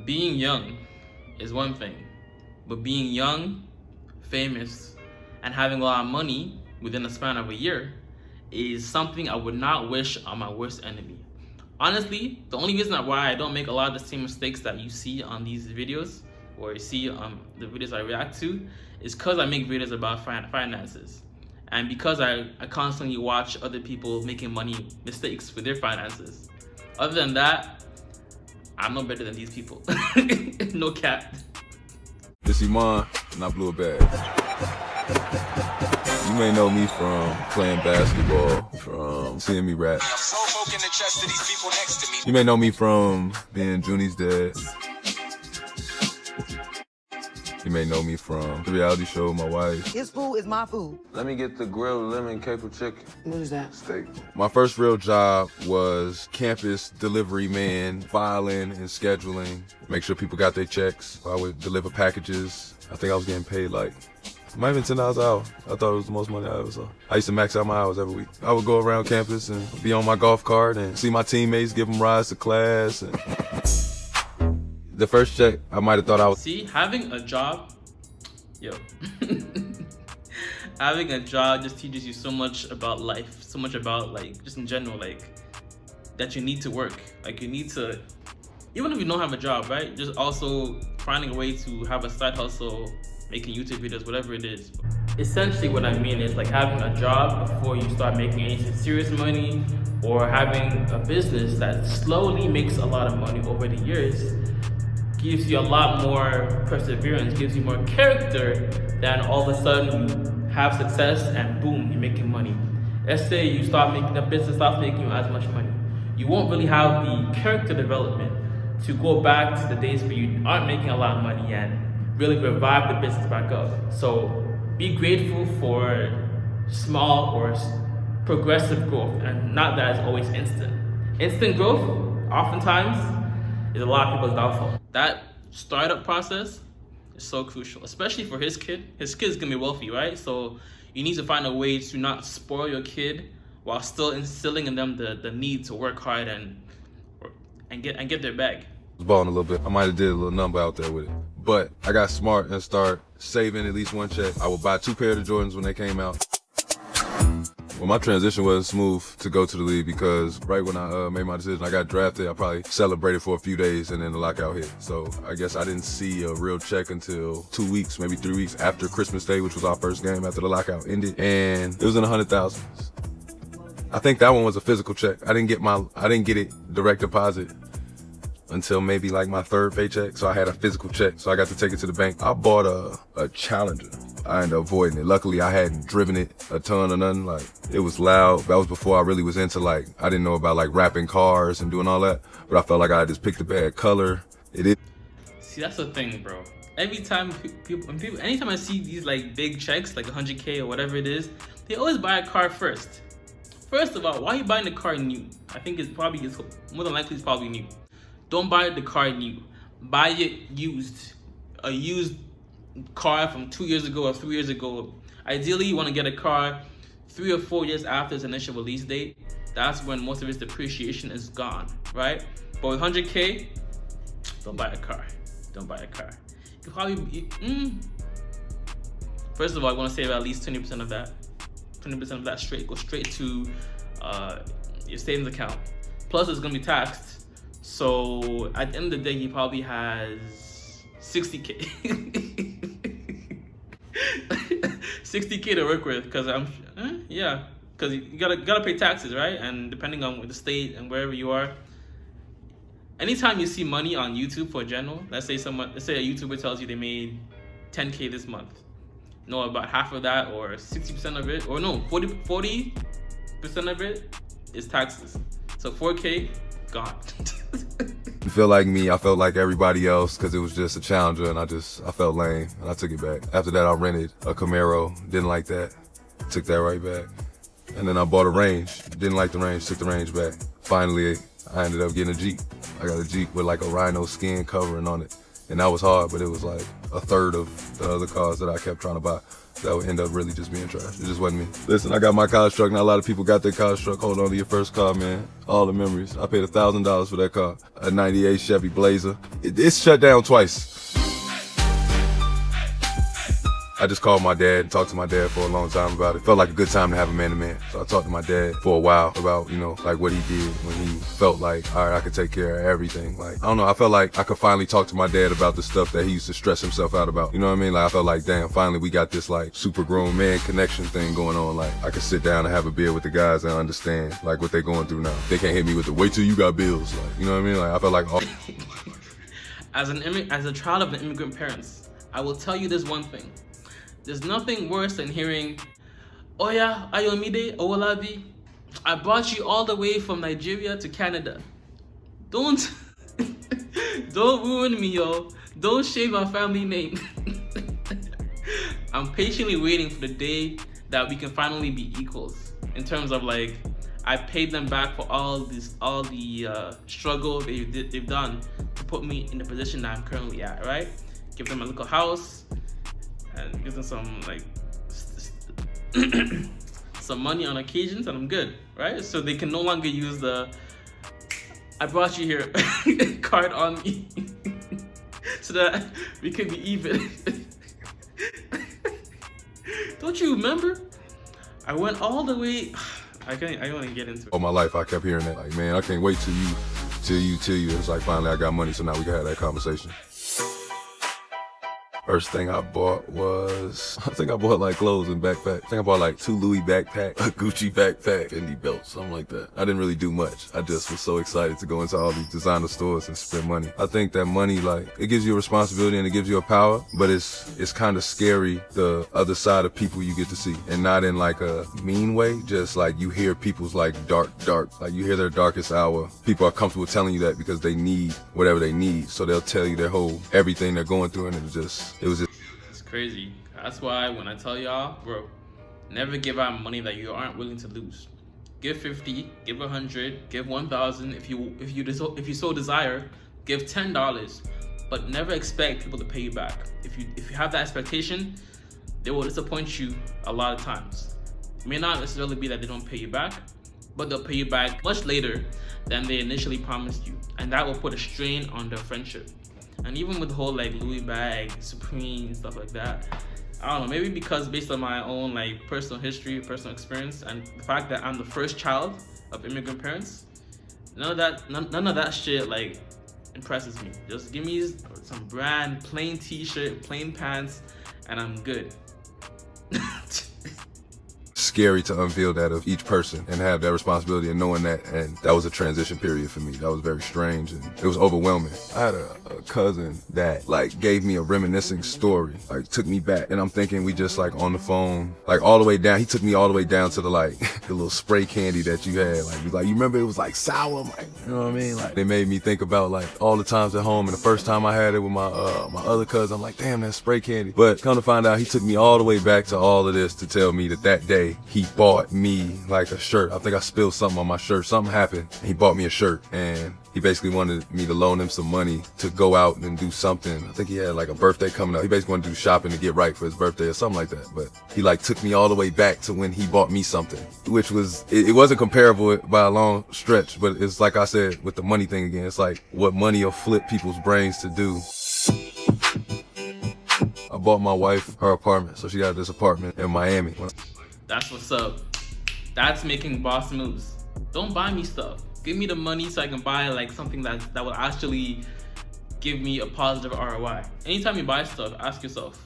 being young is one thing, but being young, famous, and having a lot of money within a span of a year is something I would not wish on my worst enemy. Honestly, the only reason why I don't make a lot of the same mistakes that you see on these videos or you see the videos I react to is because I make videos about finances. And because I constantly watch other people making money mistakes with their finances. Other than that, I'm no better than these people. No cap. This Iman, and I blew a bag. You may know me from playing basketball, from seeing me rap. You may know me from being Junie's dad. You may know me from the reality show with my wife. His food is my food. Let me get the grilled lemon caper chicken. What is that? Steak. My first real job was campus delivery man, filing and scheduling, make sure people got their checks. I would deliver packages. I think I was getting paid like, might have been $10 an hour. I thought it was the most money I ever saw. I used to max out my hours every week. I would go around campus and be on my golf cart and see my teammates, give them rides to class. And the first check, I might have thought I was... See, having a job, having a job just teaches you so much about life, so much about like, just in general, like, that you need to work. Like you need to, even if you don't have a job, right? Just also finding a way to have a side hustle, making YouTube videos, whatever it is. Essentially what I mean is like having a job before you start making any serious money, or having a business that slowly makes a lot of money over the years gives you a lot more perseverance, gives you more character than all of a sudden you have success and boom, you're making money. Let's say you start making, the business stops making you as much money. You won't really have the character development to go back to the days where you aren't making a lot of money and really revive the business back up. So be grateful for small or progressive growth, and not that it's always instant. Instant growth, oftentimes, is a lot of people's downfall. That startup process is so crucial, especially for his kid. His kid's gonna be wealthy, right? So you need to find a way to not spoil your kid while still instilling in them the need to work hard and get their bag. I was balling a little bit. I might have did a little number out there with it. But I got smart and started saving at least one check. I would buy 2 pairs of Jordans when they came out. Well, my transition wasn't smooth to go to the league because right when I made my decision, I got drafted. I probably celebrated for a few days and then the lockout hit. So I guess I didn't see a real check until 2 weeks, maybe 3 weeks after Christmas Day, which was our first game after the lockout ended. And it was in the 100,000s. I think that one was a physical check. I didn't get it direct deposit until maybe like my 3rd paycheck. So I had a physical check. So I got to take it to the bank. I bought a Challenger. I ended up avoiding it. Luckily, I hadn't driven it a ton or nothing. Like, it was loud. That was before I really was into like, I didn't know about like wrapping cars and doing all that. But I felt like I just picked a bad color. It is. See, that's the thing, bro. Anytime I see these like big checks, like 100K or whatever it is, they always buy a car first. First of all, why are you buying the car new? I think more than likely it's probably new. Don't buy the car new. Buy it used. A used car from 2 years ago or 3 years ago. Ideally, you want to get a car 3 or 4 years after its initial release date. That's when most of its depreciation is gone, right? But with 100K, don't buy a car. Don't buy a car. You probably, first of all, I want to save at least 20% of that. 20% of that go straight to your savings account. Plus, it's gonna be taxed. So at the end of the day, he probably has 60K. 60K to work with, because because you gotta pay taxes, right? And depending on the state and wherever you are, anytime you see money on YouTube for general, let's say a YouTuber tells you they made 10K this month, know about half of that or 60% of it, or no, 40% of it is taxes. So 4K gone. You feel like me, I felt like everybody else because it was just a Challenger and I felt lame and I took it back. After that, I rented a Camaro, didn't like that, took that right back. And then I bought a Range, didn't like the Range, took the Range back. Finally, I ended up getting a Jeep. I got a Jeep with like a rhino skin covering on it. And that was hard, but it was like a third of the other cars that I kept trying to buy that would end up really just being trash. It just wasn't me. Listen, I got my college truck. Not a lot of people got their college truck. Hold on to your first car, man. All the memories. I paid $1,000 for that car. A 98 Chevy Blazer. It's shut down twice. I just called my dad and talked to my dad for a long time about it. Felt like a good time to have a man-to-man. So I talked to my dad for a while about, you know, like what he did when he felt like, all right, I could take care of everything. Like, I don't know, I felt like I could finally talk to my dad about the stuff that he used to stress himself out about. You know what I mean? Like, I felt like, damn, finally we got this like super grown man connection thing going on. Like, I could sit down and have a beer with the guys and understand like what they're going through now. They can't hit me with the wait till you got bills. Like, you know what I mean? Like, I felt like As a child of immigrant parents, I will tell you this one thing. There's nothing worse than hearing, oh yeah, Ayomide, Owolabby, I brought you all the way from Nigeria to Canada. Don't ruin me, yo. Don't shave our family name. I'm patiently waiting for the day that we can finally be equals. In terms of like, I paid them back for all the struggle they've done to put me in the position that I'm currently at, right? Give them a little house, and give them some like some money on occasions, and I'm good, right? So they can no longer use the I brought you here card on me so that we can be even. Don't you remember? I went all the way. I don't want to get into it. all my life I kept hearing that, like, man, I can't wait till you. It's like finally I got money, so now we can have that conversation. First thing I bought was, I think I bought like clothes and backpacks. I think I bought like 2 Louis backpacks, a Gucci backpack, Fendi belt, something like that. I didn't really do much. I just was so excited to go into all these designer stores and spend money. I think that money, like, it gives you a responsibility and it gives you a power, but it's kind of scary, the other side of people you get to see. And not in like a mean way, just like you hear people's like dark, like you hear their darkest hour. People are comfortable telling you that because they need whatever they need. So they'll tell you their whole, everything they're going through, and It's crazy. That's why when I tell y'all, bro, never give out money that you aren't willing to lose. Give 50, give 100, give 1,000. If you so desire, give $10, but never expect people to pay you back. If you have that expectation, they will disappoint you a lot of times. It may not necessarily be that they don't pay you back, but they'll pay you back much later than they initially promised you, and that will put a strain on their friendship. And even with the whole like Louis bag, Supreme, stuff like that, I don't know, maybe because based on my own like personal history, personal experience, and the fact that I'm the first child of immigrant parents, none of that shit like impresses me. Just give me some brand, plain t-shirt, plain pants, and I'm good. scary to unveil that of each person and have that responsibility and knowing that. And that was a transition period for me. That was very strange and it was overwhelming. I had a cousin that like gave me a reminiscing story, like took me back, and I'm thinking we just like on the phone, like all the way down. He took me all the way down to the like the little spray candy that you had. Like, he was like, you remember it was like sour? I'm like, you know what I mean? Like, it made me think about like all the times at home, and the first time I had it with my other cousin, I'm like, damn, that's spray candy. But come to find out, he took me all the way back to all of this to tell me that day he bought me like a shirt. I think I spilled something on my shirt. Something happened. And he bought me a shirt, and he basically wanted me to loan him some money to go out and do something. I think he had like a birthday coming up. He basically wanted to do shopping to get right for his birthday or something like that. But he like took me all the way back to when he bought me something, which was, it wasn't comparable by a long stretch, but it's like I said with the money thing again, it's like what money will flip people's brains to do. I bought my wife her apartment, so she got this apartment in Miami. That's what's up. That's making boss moves. Don't buy me stuff. Give me the money so I can buy like something that will actually give me a positive ROI. Anytime you buy stuff, ask yourself,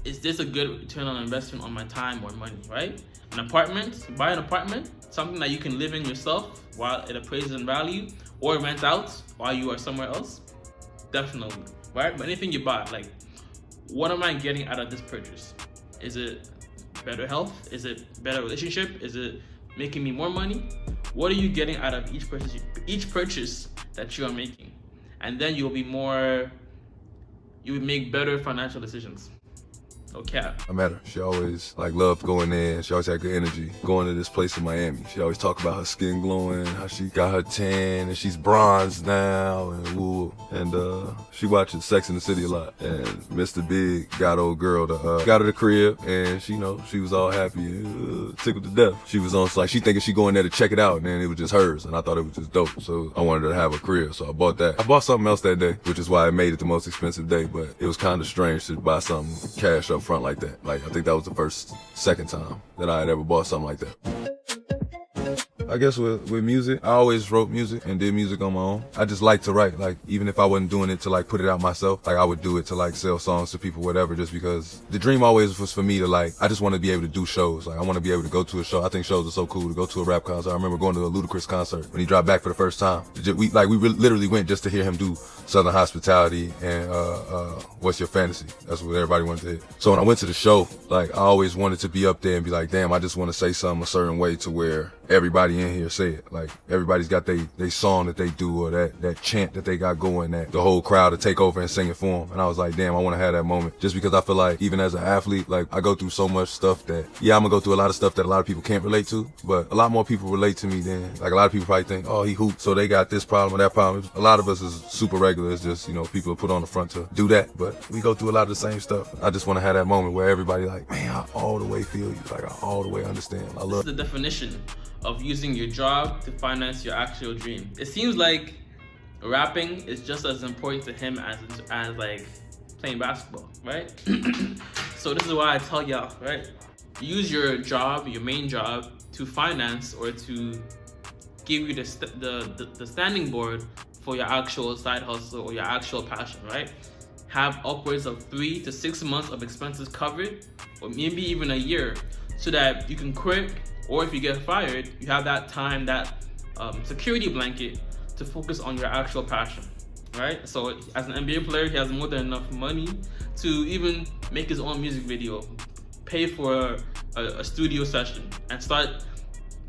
is this a good return on investment on my time or money, right? An apartment, buy an apartment, something that you can live in yourself while it appraises in value, or rent out while you are somewhere else, definitely, right? But anything you buy, like, what am I getting out of this purchase? Is it better health? Is it better relationship? Is it making me more money? What are you getting out of each purchase that you are making? And then you will make better financial decisions. No cap. I met her. She always like loved going there. She always had good energy. Going to this place in Miami. She always talked about her skin glowing, how she got her tan and she's bronzed now and woo. And she watches Sex in the City a lot. And Mr. Big got old girl to got her the crib, and she was all happy, tickled to death. She was on like she thinking she going there to check it out, and then it was just hers, and I thought it was just dope. So I wanted her to have a crib, so I bought that. I bought something else that day, which is why I made it the most expensive day. But it was kind of strange to buy something cash up front like that. Like I think that was the second time that I had ever bought something like that. I guess with music, I always wrote music and did music on my own. I just like to write, like even if I wasn't doing it to like put it out myself, like I would do it to like sell songs to people, whatever, just because the dream always was for me to like, I just want to be able to do shows. Like I want to be able to go to a show. I think shows are so cool, to go to a rap concert. I remember going to a Ludacris concert when he dropped back for the first time. We literally went just to hear him do Southern Hospitality and What's Your Fantasy. That's what everybody wanted to hear. So when I went to the show, like I always wanted to be up there and be like, damn, I just want to say something a certain way to where everybody in here say it. Like everybody's got they song that they do, or that chant that they got going, that the whole crowd to take over and sing it for them. And I was like, damn, I want to have that moment, just because I feel like even as an athlete, like I go through so much stuff that, yeah, I'm gonna go through a lot of stuff that a lot of people can't relate to, but a lot more people relate to me than, like a lot of people probably think, oh, he hoops, so they got this problem or that problem. A lot of us is super regular. It's just, you know, people are put on the front to do that, but we go through a lot of the same stuff. I just want to have that moment where everybody like, man, I all the way feel you, like I all the way understand. I love the definition of using your job to finance your actual dream. It seems like rapping is just as important to him as like playing basketball, right? So this is why I tell y'all, right? Use your job, your main job, to finance or to give you the standing board for your actual side hustle or your actual passion, right? Have upwards of 3 to 6 months of expenses covered, or maybe even a year, so that you can quit, or if you get fired, you have that time, that security blanket to focus on your actual passion, right? So as an NBA player, he has more than enough money to even make his own music video, pay for a studio session, and start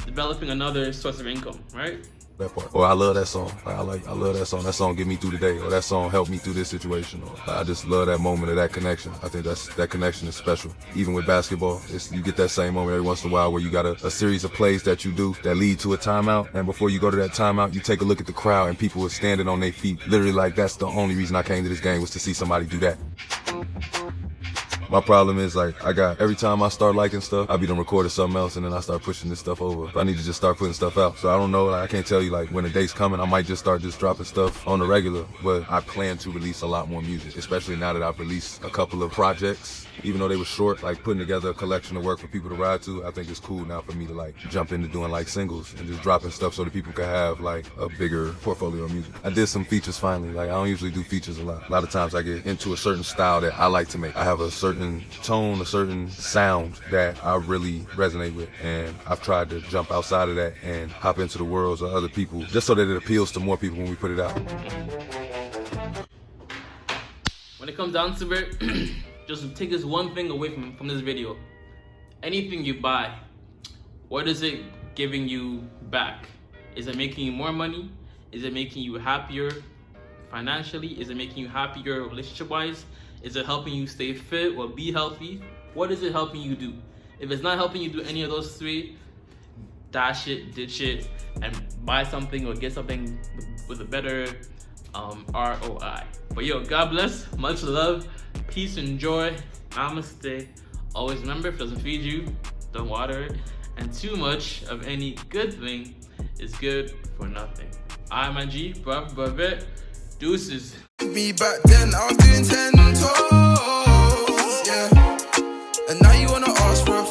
developing another source of income, right? That part. Or I love that song. I love that song. That song get me through the day, or that song helped me through this situation. Or I just love that moment of that connection. I think that connection is special. Even with basketball, you get that same moment every once in a while where you got a series of plays that you do that lead to a timeout, and before you go to that timeout, you take a look at the crowd and people are standing on their feet. Literally, like that's the only reason I came to this game, was to see somebody do that. My problem is, like, every time I start liking stuff, I be done recording something else, and then I start pushing this stuff over. I need to just start putting stuff out. So I don't know, like, I can't tell you, like, when the date's coming, I might just start dropping stuff on the regular, but I plan to release a lot more music, especially now that I've released a couple of projects. Even though they were short, like putting together a collection of work for people to ride to, I think it's cool now for me to like jump into doing like singles and just dropping stuff so that people can have like a bigger portfolio of music. I did some features finally. Like I don't usually do features a lot. A lot of times I get into a certain style that I like to make. I have a certain tone, a certain sound that I really resonate with, and I've tried to jump outside of that and hop into the worlds of other people, just so that it appeals to more people when we put it out. When it comes down to it, just take this one thing away from this video. Anything you buy, what is it giving you back? Is it making you more money? Is it making you happier financially? Is it making you happier relationship-wise? Is it helping you stay fit or be healthy? What is it helping you do? If it's not helping you do any of those three, dash it, ditch it, and buy something or get something with a better ROI. But yo, God bless, much love, peace and joy, namaste. Always remember, if it doesn't feed you, don't water it, and too much of any good thing is good for nothing. I'm G, bruv, deuces. Me back then, I was doing 10 toes, yeah, and now you wanna ask for a